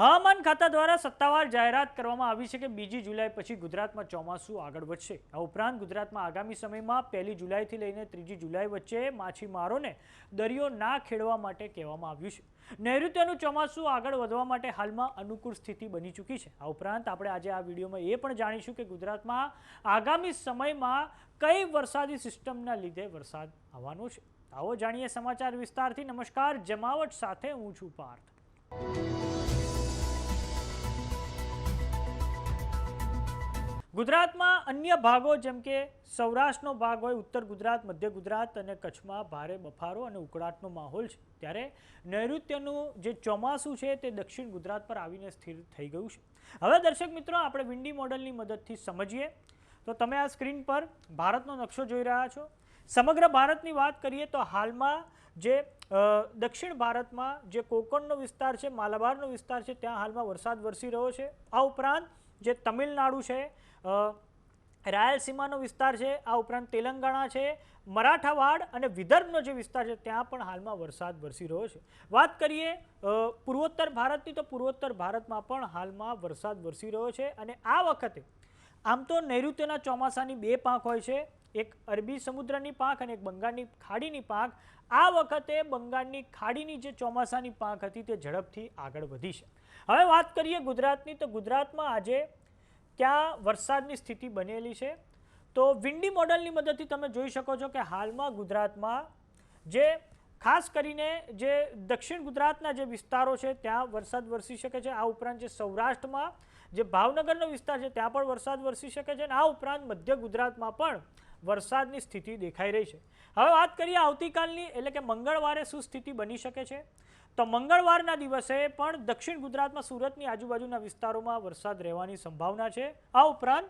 હવામાન ખાતા દ્વારા સત્તાવાર જાહેરાત કરવામાં આવી છે કે 2 જુલાઈ પછી ગુજરાતમાં ચોમાસું આગળ વધશે। આ ઉપરાંત ગુજરાતમાં આગામી સમયમાં 1 જુલાઈથી લઈને 3 જુલાઈ વચ્ચે માછીમારોને દરિયો ના ખેડવા માટે કહેવામાં આવ્યું છે। નૈઋત્યનું ચોમાસું આગળ વધવા માટે હાલમાં અનુકૂળ સ્થિતિ બની ચૂકી છે। આ ઉપરાંત આપણે આજે આ વિડીયોમાં એ પણ જાણીશું કે ગુજરાતમાં આગામી સમયમાં કઈ વરસાદી સિસ્ટમના લીધે વરસાદ આવવાનો છે। આવો જાણીએ સમાચાર વિસ્તારથી। નમસ્કાર, જમાવટ સાથે હું છું પાર્થ। ગુજરાતમાં અન્ય ભાગો જેમ કે સૌરાષ્ટ્રનો ભાગ હોય, ઉત્તર ગુજરાત, મધ્ય ગુજરાત અને કચ્છમાં ભારે બફારો અને ઉકળાટનો માહોલ છે, ત્યારે નૈઋત્યનું જે ચોમાસું છે તે દક્ષિણ ગુજરાત પર આવીને સ્થિર થઈ ગયું છે। હવે દર્શક મિત્રો, આપણે વિન્ડી મોડલની મદદથી સમજીએ તો તમે આ સ્ક્રીન પર ભારતનો નકશો જોઈ રહ્યા છો। સમગ્ર ભારતની વાત કરીએ તો હાલમાં જે દક્ષિણ ભારતમાં જે કોંકણનો વિસ્તાર છે, માલાબારનો વિસ્તાર છે, ત્યાં હાલમાં વરસાદ વરસી રહ્યો છે। આ ઉપરાંત જે તમિલનાડુ છે, રાયલસીમાનો વિસ્તાર છે, આ ઉપરાંત તેલંગાણા છે, મરાઠાવાડ અને વિદર્ભનો જે વિસ્તાર છે ત્યાં પણ હાલમાં વરસાદ વરસી રહ્યો છે। વાત કરીએ પૂર્વોત્તર ભારતની તો પૂર્વોત્તર ભારતમાં પણ હાલમાં વરસાદ વરસી રહ્યો છે। અને આ વખતે આમ તો નૈઋત્યના ચોમાસાની બે પાંખ હોય છે, એક અરબી સમુદ્રની પાંખ અને એક બંગાળની ખાડીની પાંખ। આ વખતે બંગાળની ખાડીની જે ચોમાસાની પાંખ હતી તે ઝડપથી આગળ વધી છે। હવે વાત કરીએ ગુજરાતની તો ગુજરાતમાં આજે ક્યાં વરસાદની સ્થિતિ બનેલી છે તો વિન્ડી મોડલની મદદથી તમે જોઈ શકો છો કે હાલમાં ગુજરાતમાં જે ખાસ કરીને જે દક્ષિણ ગુજરાતના જે વિસ્તારો છે ત્યાં વરસાદ વરસી શકે છે। આ ઉપરાંત જે સૌરાષ્ટ્રમાં જે ભાવનગરનો વિસ્તાર છે ત્યાં પણ વરસાદ વરસી શકે છે અને આ ઉપરાંત મધ્ય ગુજરાતમાં પણ વરસાદની સ્થિતિ દેખાઈ રહી છે। હવે વાત કરીએ આવતીકાલની, એટલે કે મંગળવારે શું સ્થિતિ બની શકે છે તો મંગળવારના દિવસે પણ દક્ષિણ ગુજરાતમાં સુરતની આજુબાજુના વિસ્તારોમાં વરસાદ રહેવાની સંભાવના છે। આ ઉપરાંત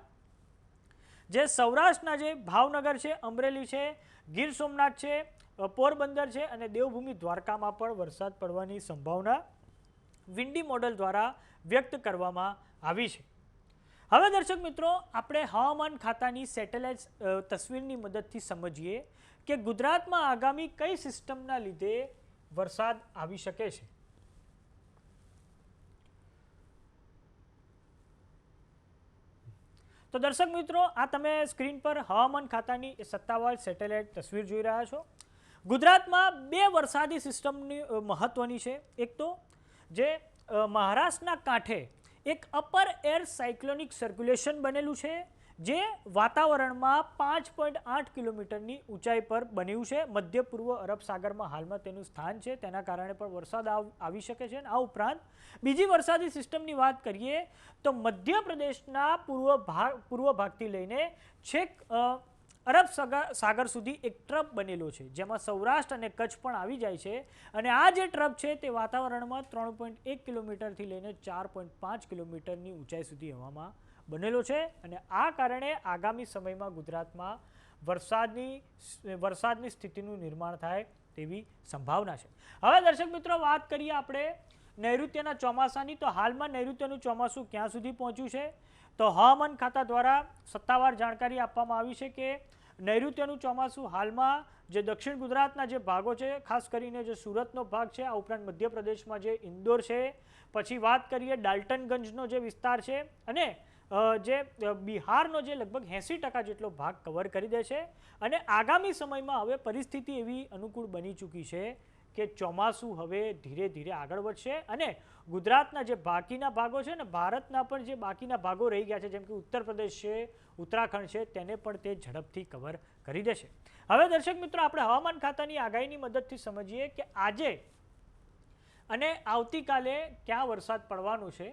જે સૌરાષ્ટ્રના જે ભાવનગર છે, અમરેલી છે, ગીર સોમનાથ છે, પોરબંદર છે અને દેવભૂમિ દ્વારકામાં પણ વરસાદ પડવાની સંભાવના વિન્ડી મોડલ દ્વારા વ્યક્ત કરવામાં આવી છે। હવે દર્શક મિત્રો, આપણે હવામાન ખાતાની સેટેલાઇટ તસવીરની મદદથી સમજીએ કે ગુજરાતમાં આગામી કઈ સિસ્ટમના લીધે વરસાદ આવી શકે છે। તો દર્શક મિત્રો, આ તમે સ્ક્રીન પર હવામાન ખાતાની સત્તાવાર સેટેલાઇટ તસવીર જોઈ રહ્યા છો। ગુજરાતમાં બે વરસાદી સિસ્ટમની મહત્વની છે। એક તો જે મહારાષ્ટ્રના કાંઠે એક અપર એર સાયક્લોનિક સર્ક્યુલેશન બનેલું છે, જે વાતાવરણમાં 5.8 કિલોમીટરની ઊંચાઈ પર બન્યું છે। મધ્ય પૂર્વ અરબ સાગરમાં હાલમાં તેનું સ્થાન છે, તેના કારણે પણ વરસાદ આવી શકે છે। આ ઉપરાંત બીજી વરસાદી સિસ્ટમની વાત કરીએ તો મધ્યપ્રદેશના પૂર્વ ભાગથી લઈને છેક અરબ સાગર સુધી એક ટ્રપ બનેલો છે, જેમાં સૌરાષ્ટ્ર અને કચ્છ પણ આવી જાય છે। અને આ જે ટ્રપ છે તે વાતાવરણમાં 3.1 કિલોમીટરથી લઈને 4.5 કિલોમીટરની ઊંચાઈ સુધી હવામાં બનેલો છે અને આ કારણે આગામી સમયમાં ગુજરાતમાં વરસાદની સ્થિતિનું નિર્માણ થાય તેવી સંભાવના છે। હવે દર્શક મિત્રો, વાત કરીએ આપણે નૈઋત્યના ચોમાસાની તો હાલમાં નૈઋત્યનું ચોમાસું ક્યાં સુધી પહોંચ્યું છે તો હવામાન ખાતા દ્વારા સત્તાવાર જાણકારી આપવામાં આવી છે કે નૈઋત્યનું ચોમાસું હાલમાં જે દક્ષિણ ગુજરાતના જે ભાગો છે, ખાસ કરીને જે સુરતનો ભાગ છે, આ ઉપરાંત મધ્યપ્રદેશમાં જે ઇન્દોર છે, પછી વાત કરીએ ડાલ્ટનગંજનો જે વિસ્તાર છે અને જે બિહારનો જે લગભગ 80% જેટલો ભાગ કવર કરી દે છે। અને આગામી સમયમાં હવે પરિસ્થિતિ એવી અનુકૂળ બની ચૂકી છે કે ચોમાસું હવે ધીરે ધીરે આગળ વધશે અને ગુજરાતના જે બાકીના ભાગો છે ને, ભારતના પણ જે બાકીના ભાગો રહી ગયા છે જેમ કે ઉત્તર પ્રદેશ છે, ઉત્તરાખંડ છે, તેને પણ તે ઝડપથી કવર કરી દેશે। હવે દર્શક મિત્રો, આપણે હવામાન ખાતાની આગાહીની મદદથી સમજીએ કે આજે અને આવતીકાલે ક્યાં વરસાદ પડવાનો છે।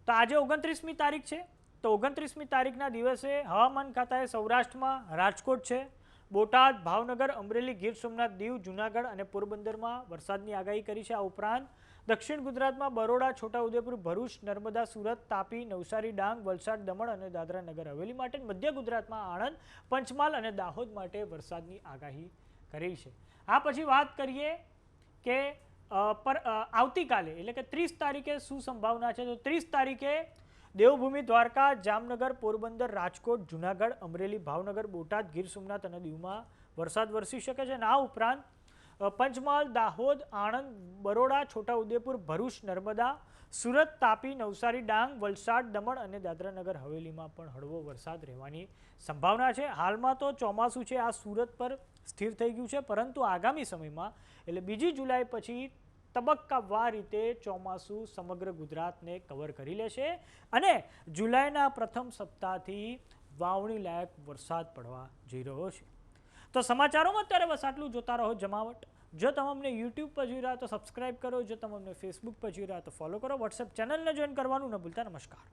તો આજે 29મી તારીખ છે, તો 29મી તારીખના દિવસે હવામાન ખાતાએ સૌરાષ્ટ્રમાં રાજકોટ છે, બોટાદ, ભાવનગર, અમરેલી, ગીર સોમનાથ, દીવ, જૂનાગઢ અને પોરબંદરમાં વરસાદની આગાહી કરી છે। આ ઉપરાંત દક્ષિણ ગુજરાતમાં બરોડા, છોટાઉદેપુર, ભરૂચ, નર્મદા, સુરત, તાપી, નવસારી, ડાંગ, વલસાડ, દમણ અને દાદરા નગર હવેલી માટે, મધ્ય ગુજરાતમાં આણંદ, પંચમહાલ અને દાહોદ માટે વરસાદની આગાહી કરી છે। આ પછી વાત કરીએ કે આવતીકાલે એટલે કે 30 તારીખે શું સંભાવના છે તો 30 તારીખે દેવભૂમિ દ્વારકા, જામનગર, પોરબંદર, રાજકોટ, જૂનાગઢ, અમરેલી, ભાવનગર, બોટાદ, ગીર સોમનાથ અને દીવમાં વરસાદ વરસી શકે છે અને આ ઉપરાંત પંચમહાલ, દાહોદ, આણંદ, બરોડા, છોટાઉદેપુર, ભરૂચ, નર્મદા, સુરત, તાપી, નવસારી, ડાંગ, વલસાડ, દમણ અને દાદરાનગર હવેલીમાં પણ હળવો વરસાદ રહેવાની સંભાવના છે. હાલમાં તો ચોમાસું છે આ સુરત પર સ્થિર થઈ ગયું છે, પરંતુ આગામી સમયમાં એટલે 2 જુલાઈ પછી તબક્કાવાર રીતે ચોમાસું સમગ્ર ગુજરાતને કવર કરી લેશે અને જુલાઈના પ્રથમ સપ્તાહથી વાવણી લાયક વરસાદ પડવા જઈ રહ્યો છે. તો સમાચારોમાં અત્યારે બસ આટલું. જોતા રહો જમાવટ. જો તમે અમને યુટ્યુબ પર જોઈ રહ્યા તો સબસ્ક્રાઇબ કરો, જો તમે અમને ફેસબુક પર જોઈ રહ્યા તો ફોલો કરો, વોટ્સએપ ચેનલને જોઈન કરવાનું ન ભૂલતા. નમસ્કાર.